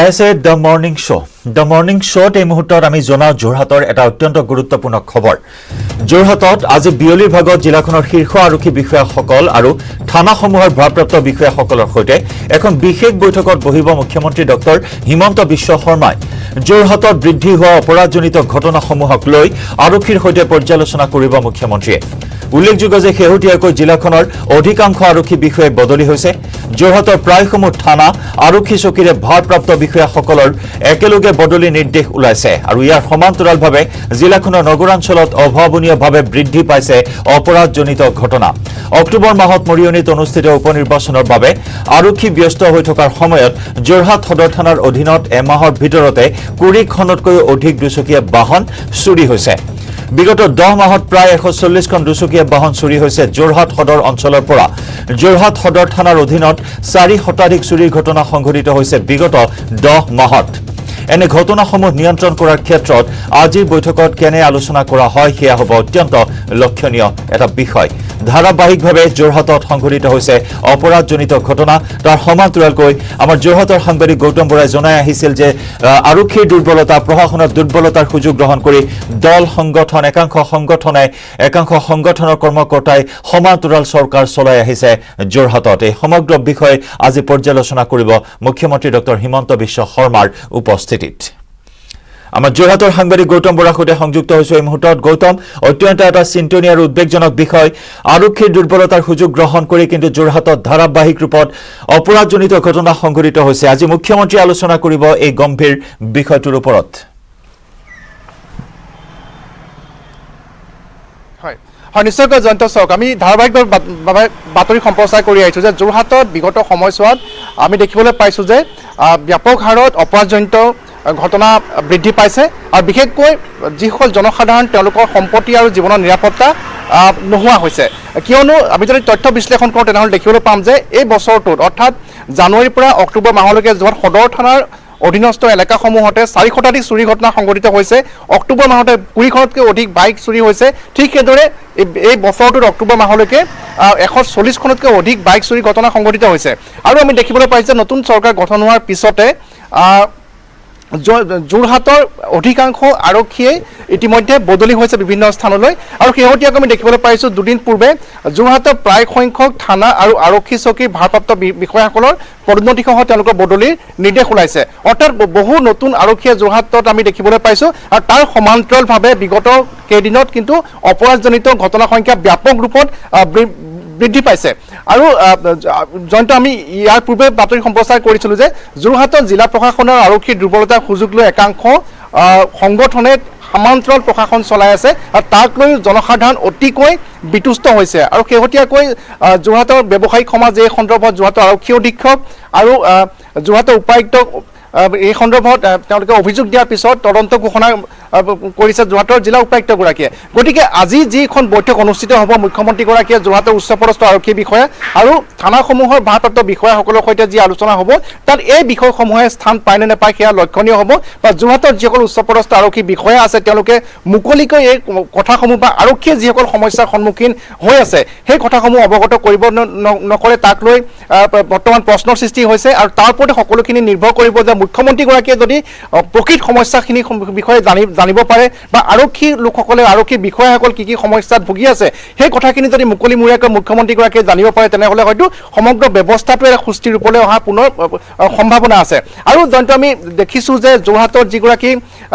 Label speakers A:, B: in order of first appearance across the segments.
A: As a the morning শ্ব'ত এই মুহূৰ্তত আমি জনাওঁ যোৰহাটৰ এটা অত্যন্ত গুৰুত্বপূৰ্ণ খবৰ। যোৰহাটত আজি বিয়লিৰ ভাগত জিলাখনৰ শীৰ্ষ আৰক্ষী বিষয়াসকল আৰু থানাসমূহৰ ভাৰপ্ৰাপ্ত বিষয়াসকলৰ সৈতে এখন বিশেষ বৈঠকত বহিব মুখ্যমন্ত্ৰী ডক্টৰ হিমন্ত বিশ্ব শৰ্মাই। যোৰহাটত বৃদ্ধি হোৱা অপৰাধজনিত ঘটনাসমূহক লৈ আৰক্ষীৰ সৈতে পৰ্যালোচনা কৰিব মুখ্যমন্ত্ৰীয়ে। উল্লেখযোগ্য যে শেহতীয়াকৈ জিলাখনৰ অধিকাংশ আৰক্ষী বিষয়া বদলি হৈছে। যোৰহাটৰ প্ৰায়সমূহ থানা আৰক্ষী চকীৰে ভাৰপ্ৰাপ্ত বিষয়াসকলৰ একেলগে বদলি নিৰ্দেশ ওলাইছে আৰু ইয়াৰ সমান্তৰালভাৱে জিলাখনৰ নগৰাঞ্চলত অভাৱনীয়ভাৱে বৃদ্ধি পাইছে অপৰাধজনিত ঘটনা। অক্টোবৰ মাহত মৰিয়নীত অনুষ্ঠিত উপনিৰ্বাচনৰ বাবে আৰক্ষী ব্যস্ত হৈ থকাৰ সময়ত যোৰহাট সদৰ থানাৰ অধীনত এমাহৰ ভিতৰতে 20খনতকৈও অধিক দুচকীয়া বাহন চুৰি হৈছে। বিগত 10 মাহত প্ৰায় 140খন দুচকীয়া বাহন চুৰি হৈছে যোৰহাট সদৰ অঞ্চলৰ পৰা। যোৰহাট সদৰ থানাৰ অধীনত 4 শতাধিক চুৰিৰ ঘটনা সংঘটিত হৈছে বিগত 10 মাহত। এনে ঘটনাসমূহ নিয়ন্ত্ৰণ কৰাৰ ক্ষেত্ৰত আজিৰ বৈঠকত কেনে আলোচনা কৰা হয় সেয়া হ'ব অত্যন্ত লক্ষণীয় এটা বিষয়। ধাৰাবাহিকভাৱে যোৰহাটত সংঘটিত হৈছে অপৰাধজনিত ঘটনা। তাৰ সমান্তৰালকৈ আমাৰ যোৰহাটৰ সাংবাদিক গৌতম বৰাই জনাই আহিছিল যে আৰক্ষীৰ দুৰ্বলতা, প্ৰশাসনৰ দুৰ্বলতাৰ সুযোগ গ্ৰহণ কৰি দল সংগঠন একাংশ সংগঠনৰ কৰ্মকৰ্তাই সমান্তৰাল চৰকাৰ চলাই আহিছে যোৰহাটত। এই সমগ্ৰ বিষয়ে আজি পৰ্যালোচনা কৰিব মুখ্যমন্ত্ৰী ডক্টৰ হিমন্ত বিশ্ব শৰ্মাৰ উপস্থিতিত। আমাৰ যোৰহাটৰ সাংবাদিক গৌতম বৰাৰ সৈতে সংযুক্ত হৈছো এই মুহূৰ্তত। গৌতম, অত্যন্ত এটা চিন্তনীয় আৰু উদ্বেগজনক বিষয়। আৰক্ষীৰ দুৰ্বলতাৰ সুযোগ গ্ৰহণ কৰি কিন্তু যোৰহাটত ধাৰাবাহিক ৰূপত অপৰাধজনিত ঘটনা সংঘটিত হৈছে। আজি মুখ্যমন্ত্ৰীয়ে আলোচনা কৰিব এই গম্ভীৰ বিষয়টোৰ ওপৰত।
B: হয়, নিশ্চয়কৈ জয়ন্ত চাওক, আমি ধাৰাবাহিকভাৱে বাতৰি সম্প্ৰচাৰ কৰি আহিছোঁ যে যোৰহাটত বিগত সময়ছোৱাত আমি দেখিবলৈ পাইছোঁ যে ব্যাপক হাৰত অপৰাধজনিত ঘটনা বৃদ্ধি পাইছে আৰু বিশেষকৈ যিসকল জনসাধাৰণ তেওঁলোকৰ সম্পত্তি আৰু জীৱনৰ নিৰাপত্তা নোহোৱা হৈছে। কিয়নো আমি যদি তথ্য বিশ্লেষণ কৰোঁ তেনেহ'লে দেখিবলৈ পাম যে এই বছৰটোত অৰ্থাৎ জানুৱাৰীৰ পৰা অক্টোবৰ মাহলৈকে যোৰহাট সদৰ থানাৰ অধীনস্থ এলেকাসমূহতে 4 শতাধিক চুৰি ঘটনা সংঘটিত হৈছে। অক্টোবৰ মাহতে 20খনতকৈ অধিক বাইক চুৰি হৈছে। ঠিক সেইদৰে এই বছৰটোত অক্টোবৰ মাহলৈকে 140খনতকৈ অধিক বাইক চুৰি ঘটনা সংঘটিত হৈছে। আৰু আমি দেখিবলৈ পাইছোঁ যে নতুন চৰকাৰ গঠন হোৱাৰ পিছতে যোৰহাটৰ অধিকাংশ আৰক্ষীয়ে ইতিমধ্যে বদলি হৈছে বিভিন্ন স্থানলৈ। আৰু শেহতীয়াকৈ আমি দেখিবলৈ পাইছোঁ দুদিন পূৰ্বে যোৰহাটৰ প্ৰায় সংখ্যক থানা আৰু আৰক্ষী চকীৰ ভাৰপ্ৰাপ্ত বিষয়াসকলৰ পদোন্নতিসহ তেওঁলোকৰ বদলিৰ নিৰ্দেশ ওলাইছে। অৰ্থাৎ বহু নতুন আৰক্ষীয়ে যোৰহাটত আমি দেখিবলৈ পাইছোঁ। আৰু তাৰ সমান্তৰালভাৱে বিগত কেইদিনত কিন্তু অপৰাধজনিত ঘটনাৰ সংখ্যা ব্যাপক ৰূপত বৃদ্ধি পাইছে। আৰু জয়ন্ত, আমি ইয়াৰ পূৰ্বে বাতৰি সম্প্ৰচাৰ কৰিছিলোঁ যে যোৰহাটত জিলা প্ৰশাসনৰ আৰক্ষীৰ দুৰ্বলতাৰ সুযোগ লৈ একাংশ সংগঠনে সমান্তৰাল প্ৰশাসন চলাই আছে আৰু তাক লৈ জনসাধাৰণ অতিকৈ বিতুষ্ট হৈছে। আৰু শেহতীয়াকৈ যোৰহাটৰ ব্যৱসায়িক সমাজ এই সন্দৰ্ভত যোৰহাটৰ আৰক্ষী অধীক্ষক আৰু যোৰহাটৰ উপায়ুক্ত এই সন্দৰ্ভত তেওঁলোকে অভিযোগ দিয়াৰ পিছত তদন্ত ঘোষণা কৰিছে যোৰহাটৰ জিলা উপায়ুক্তগৰাকীয়ে। গতিকে আজি যিখন বৈঠক অনুষ্ঠিত হ'ব, মুখ্যমন্ত্ৰীগৰাকীয়ে যোৰহাটৰ উচ্চপদস্থ আৰক্ষী বিষয়া আৰু থানাসমূহৰ ভাৰপ্ৰাপ্ত বিষয়াসকলৰ সৈতে যি আলোচনা হ'ব তাত এই বিষয়সমূহে স্থান পায় নে নাপায় সেয়া লক্ষণীয় হ'ব। বা যোৰহাটৰ যিসকল উচ্চপদস্থ আৰক্ষী বিষয়া আছে তেওঁলোকে মুকলিকৈ এই কথাসমূহ বা আৰক্ষীয়ে যিসকল সমস্যাৰ সন্মুখীন হৈ আছে সেই কথাসমূহ অৱগত কৰিব নকৰে, তাক লৈ বৰ্তমান প্ৰশ্নৰ সৃষ্টি হৈছে। আৰু তাৰ ওপৰতে সকলোখিনি নিৰ্ভৰ কৰিব যে মুখ্যমন্ত্ৰীগৰাকীয়ে যদি প্ৰকৃত সমস্যাখিনিৰ বিষয়ে জানিব পাৰে বা আৰক্ষী লোকসকলে আৰক্ষী বিষয়াসকল কি সমস্যাত ভুগি আছে সেই কথাখিনি যদি মুকলিমূৰীয়াকৈ মুখ্যমন্ত্ৰীগৰাকীয়ে জানিব পাৰে তেনেহ'লে হয়তো সমগ্ৰ ব্যৱস্থাটোৱে সুস্থিৰ ৰূপলৈ অহা পুনৰ সম্ভাৱনা আছে। আৰু জয়ন্ত, আমি দেখিছোঁ যে যোৰহাটৰ যিগৰাকী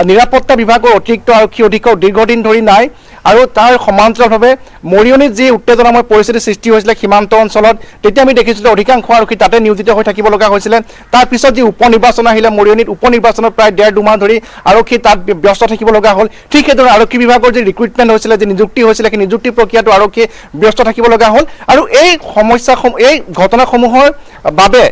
B: নিৰাপত্তা বিভাগৰ অতিৰিক্ত আৰক্ষী অধীক্ষক দীৰ্ঘদিন ধৰি নাই। আৰু তাৰ সমান্তৰালভাৱে মৰিয়নীত যি উত্তেজনাময় পৰিস্থিতিৰ সৃষ্টি হৈছিলে সীমান্ত অঞ্চলত, তেতিয়া আমি দেখিছিলোঁ অধিকাংশ আৰক্ষী তাতে নিয়োজিত হৈ থাকিব লগা হৈছিলে। তাৰপিছত যি উপ নিৰ্বাচন আহিলে মৰিয়নীত, উপ নিৰ্বাচনত প্ৰায় 1.5-2 মাহ ধৰি আৰক্ষী তাত ব্যস্ত থাকিব লগা হ'ল। ঠিক সেইদৰে আৰক্ষী বিভাগৰ যি ৰিক্ৰুইটমেণ্ট হৈছিলে, যি নিযুক্তি হৈছিলে, সেই নিযুক্তি প্ৰক্ৰিয়াটো আৰক্ষীয়ে ব্যস্ত থাকিব লগা হ'ল। আৰু এই ঘটনাসমূহৰ বাবে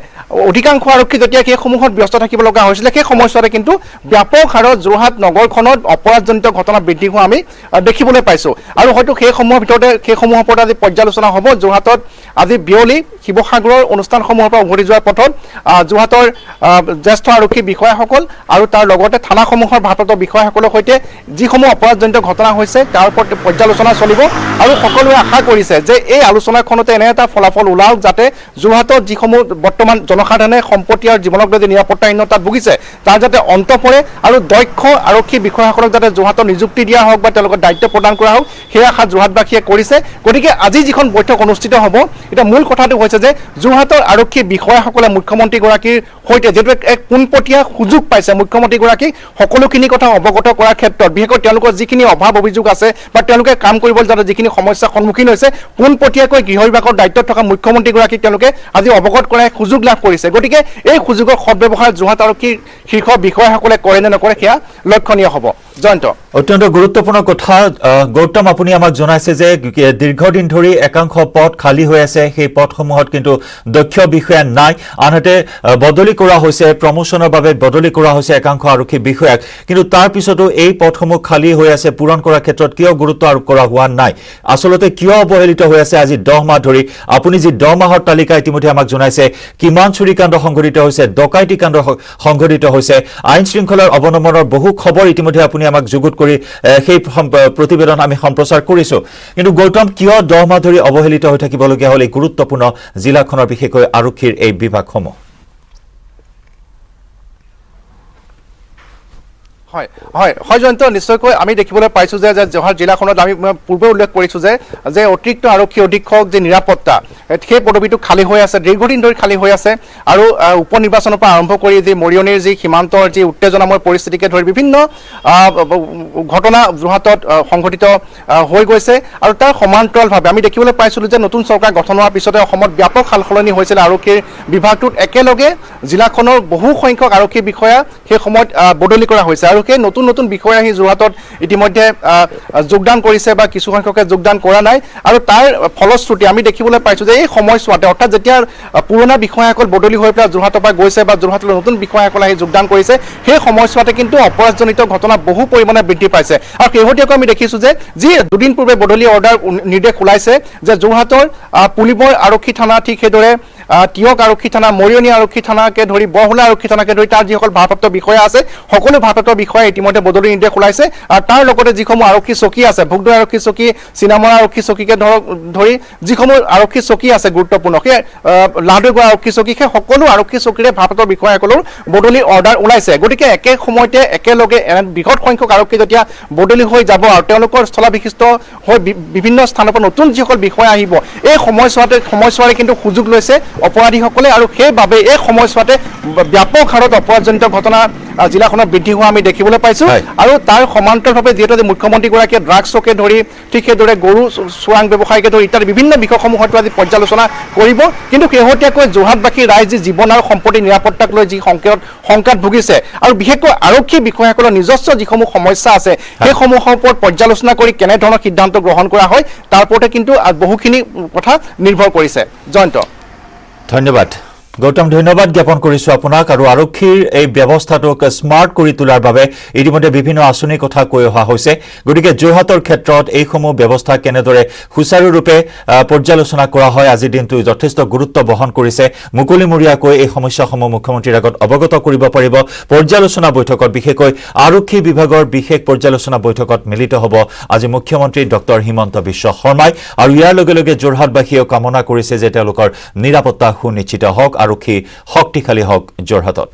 B: অধিকাংশ আৰক্ষী যেতিয়া সেইসমূহত ব্যস্ত থাকিব লগা হৈছিলে সেই সময়ছোৱাতে কিন্তু ব্যাপক হাৰত যোৰহাট নগৰখনত অপৰাধজনিত ঘটনা বৃদ্ধি হোৱা আমি দেখিবলৈ পাইছোঁ আৰু হয়তো সেইসমূহৰ ভিতৰতে সেইসমূহৰ ওপৰত আজি পৰ্যালোচনা হ'ব যোৰহাটত আজি বিয়লি শিৱসাগৰৰ অনুষ্ঠানসমূহৰ পৰা উভতি যোৱাৰ পথত যোৰহাটৰ জ্যেষ্ঠ আৰক্ষী বিষয়াসকল আৰু তাৰ লগতে থানাসমূহৰ ভাৰপ্ৰাপ্ত বিষয়াসকলৰ সৈতে যিসমূহ অপৰাধজনিত ঘটনা হৈছে তাৰ ওপৰত পৰ্যালোচনা চলিব আৰু সকলোৱে আশা কৰিছে যে এই আলোচনাখনতে এনে এটা ফলাফল ওলাওক যাতে যোৰহাটত যিসমূহ বৰ্তমান জনসাধাৰণে সম্পত্তি আৰু জীৱনক লৈ নিৰাপত্তাহীনতাত ভুগিছে তাৰ যাতে অন্ত পৰে আৰু দক্ষ আৰক্ষী বিষয়াসকলক যাতে যোৰহাটত নিযুক্তি দিয়া হওক বা তেওঁলোকৰ দায়িত্ব প্ৰদান কৰা হওক সেই আশা যোৰহাটবাসীয়ে কৰিছে গতিকে আজি যিখন বৈঠক অনুষ্ঠিত হ'ব এটা মূল কথাটো হৈছে যে যোৰহাটৰ আৰক্ষী বিষয়াসকলে মুখ্যমন্ত্ৰীগৰাকীৰ সৈতে যেটো এক পোনপটীয়া সুযোগ পাইছে মুখ্যমন্ত্ৰীগৰাকীক সকলোখিনি কথা অৱগত কৰাৰ ক্ষেত্ৰত বিশেষকৈ তেওঁলোকৰ যিখিনি অভাৱ অভিযোগ আছে বা তেওঁলোকে কাম কৰিবলৈ যাতে যিখিনি সমস্যাৰ সন্মুখীন হৈছে পোনপটীয়াকৈ গৃহ বিভাগৰ দায়িত্বত থকা মুখ্যমন্ত্ৰীগৰাকীক তেওঁলোকে আজি অৱগত কৰাৰ সুযোগ লাভ কৰিছে গতিকে এই সুযোগৰ সদ্ব্যৱহাৰ যোৰহাট আৰক্ষীৰ শীৰ্ষ বিষয়াসকলে কৰে নে নকৰে সেয়া লক্ষণীয় হ'ব জয়ন্ত
A: অত্যন্ত গুৰুত্বপূৰ্ণ কথা গৌতম আপুনি আমাক জনাইছে যে দীৰ্ঘদিন ধৰি একাংশ পদ খালী হৈ আছে সেই পদসমূহত কিন্তু দক্ষ বিষয়া নাই আনহাতে বদলি কৰা হৈছে প্ৰমোশনৰ বাবে বদলি কৰা হৈছে একাংশ আৰক্ষী বিষয়াক কিন্তু তাৰ পিছতো এই পদসমূহ খালী হৈ আছে পূৰণ কৰাৰ ক্ষেত্ৰত কিয় গুৰুত্ব আৰোপ কৰা হোৱা নাই আসলতে কিয় অৱহেলিত হৈ আছে আজি 10 মাহ ধৰি আপুনি যি 10 মাহৰ তালিকা ইতিমধ্যে আমাক জনাইছে কিমান চুৰিকাণ্ড সংঘটিত হৈছে ডকাইতি কাণ্ড সংঘটিত হৈছে আইন শৃংখলাৰ অৱনমনৰ বহু খবৰ ইতিমধ্যে আপুনি আমাক যুগুত কৰি সেই প্ৰতিবেদন আমি সম্প্ৰচাৰ কৰিছো কিন্তু গৌতম কিয় 10 মাহ ধৰি অৱহেলিত হৈ থাকিবলগীয়া হ'ল এই গুৰুত্বপূৰ্ণ জিলাখনৰ বিশেষকৈ আৰক্ষীৰ এই বিভাগসমূহ
B: হয় হয় হয় জয়ন্ত নিশ্চয়কৈ আমি দেখিবলৈ পাইছোঁ যে যোৰহাট জিলাখনত আমি পূৰ্বে উল্লেখ কৰিছোঁ যে অতিৰিক্ত আৰক্ষী অধীক্ষক যে নিৰাপত্তা সেই পদবীটো খালী হৈ আছে দীৰ্ঘদিন ধৰি খালী হৈ আছে আৰু উপ নিৰ্বাচনৰ পৰা আৰম্ভ কৰি যি মৰিয়নিৰ যি সীমান্তৰ যি উত্তেজনাময় পৰিস্থিতিকে ধৰি বিভিন্ন ঘটনা যোৰহাটত সংঘটিত হৈ গৈছে আৰু তাৰ সমান্তৰালভাৱে আমি দেখিবলৈ পাইছিলোঁ যে নতুন চৰকাৰ গঠন হোৱাৰ পিছতে অসমত ব্যাপক সালসলনি হৈছিল আৰক্ষীৰ বিভাগটোত একেলগে জিলাখনৰ বহু সংখ্যক আৰক্ষী বিষয়া সেই সময়ত বদলি কৰা হৈছে আৰু সেই নতুন নতুন বিষয়া আহি যোৰহাটত ইতিমধ্যে যোগদান কৰিছে বা কিছু সংখ্যকে যোগদান কৰা নাই আৰু তাৰ ফলশ্ৰুতি আমি দেখিবলৈ পাইছোঁ যে এই সময়ছোৱাতে অৰ্থাৎ যেতিয়া পুৰণা বিষয়াসকল বদলি হৈ পেলাই যোৰহাটৰ পৰা গৈছে বা যোৰহাটলৈ নতুন বিষয়াসকল আহি যোগদান কৰিছে সেই সময়ছোৱাতে কিন্তু অপৰাধজনিত ঘটনা বহু পৰিমাণে বৃদ্ধি পাইছে আৰু শেহতীয়াকৈ আমি দেখিছোঁ যে যি দুদিন পূৰ্বে বদলি অৰ্ডাৰ নিৰ্দেশ ওলাইছে যে যোৰহাটৰ পুলিবৰ আৰক্ষী থানা ঠিক সেইদৰে টিয়ক আৰক্ষী থানা মৰিয়নি আৰক্ষী থানাকে ধৰি বৰহোলা আৰক্ষী থানাকে ধৰি তাৰ যিসকল ভাৰপ্ৰাপ্ত বিষয়া আছে সকলো ভাৰপ্ৰাপ্ত বিষয়াই ইতিমধ্যে বদলি নিৰ্দেশ ওলাইছে আৰু তাৰ লগতে যিসমূহ আৰক্ষী চকী আছে ভোগদৈ আৰক্ষী চকী চিনামৰা আৰক্ষী চকীকে ধৰি যিসমূহ আৰক্ষী চকী আছে গুৰুত্বপূৰ্ণ সেই লাহদৈগড় আৰক্ষী চকী সেই সকলো আৰক্ষী চকীৰে ভাৰপ্ৰাপ্ত বিষয়াসকলৰ বদলি অৰ্ডাৰ ওলাইছে গতিকে একে সময়তে একেলগে এনে বৃহৎ সংখ্যক আৰক্ষী যেতিয়া বদলি হৈ যাব আৰু তেওঁলোকৰ স্থলাভিষিক্ত হৈ বিভিন্ন স্থানৰ পৰা নতুন যিসকল বিষয়া আহিব এই সময়ছোৱাৰে কিন্তু সুযোগ লৈছে অপৰাধীসকলে আৰু সেইবাবে এই সময়ছোৱাতে ব্যাপক হাৰত অপৰাধজনিত ঘটনা জিলাখনত বৃদ্ধি হোৱা আমি দেখিবলৈ পাইছোঁ আৰু তাৰ সমান্তৰালভাৱে যিহেতু মুখ্যমন্ত্ৰীগৰাকীয়ে ড্ৰাগছকে ধৰি ঠিক সেইদৰে গৰু চোৰাং ব্যৱসায়ীকে ধৰি ইত্যাদি বিভিন্ন বিষয়সমূহ হয়তো আজি পৰ্যালোচনা কৰিব কিন্তু শেহতীয়াকৈ যোৰহাটবাসী ৰাইজ যি জীৱন আৰু সম্পত্তি নিৰাপত্তাক লৈ যি শংকাত ভুগিছে আৰু বিশেষকৈ আৰক্ষী বিষয়াসকলৰ নিজস্ব যিসমূহ সমস্যা আছে সেইসমূহৰ ওপৰত পৰ্যালোচনা কৰি কেনেধৰণৰ সিদ্ধান্ত গ্ৰহণ কৰা হয় তাৰ ওপৰতে কিন্তু বহুখিনি কথা নিৰ্ভৰ কৰিছে জয়ন্ত
A: ধন্যবাদ গৌতম ধন্যবাদ জ্ঞাপন কৰিছো আপোনাক আৰু আৰক্ষীৰ এই ব্যৱস্থাটোক স্মাৰ্ট কৰি তোলাৰ বাবে ইতিমধ্যে বিভিন্ন আঁচনিৰ কথা কৈ অহা হৈছে গতিকে যোৰহাটৰ ক্ষেত্ৰত এইসমূহ ব্যৱস্থা কেনেদৰে সুচাৰুৰূপে পৰ্যালোচনা কৰা হয় আজিৰ দিনটো যথেষ্ট গুৰুত্ব বহন কৰিছে মুকলিমূৰীয়াকৈ এই সমস্যাসমূহ মুখ্যমন্ত্ৰীৰ আগত অৱগত কৰিব পাৰিব পৰ্যালোচনা বৈঠকত বিশেষকৈ আৰক্ষী বিভাগৰ বিশেষ পৰ্যালোচনা বৈঠকত মিলিত হ'ব আজি মুখ্যমন্ত্ৰী ডক্টৰ হিমন্ত বিশ্ব শৰ্মাই আৰু ইয়াৰ লগে লগে যোৰহাটবাসীয়েও কামনা কৰিছে যে তেওঁলোকৰ নিৰাপত্তা সুনিশ্চিত হওক আৰক্ষী শক্তিশালী হওক যোৰহাটত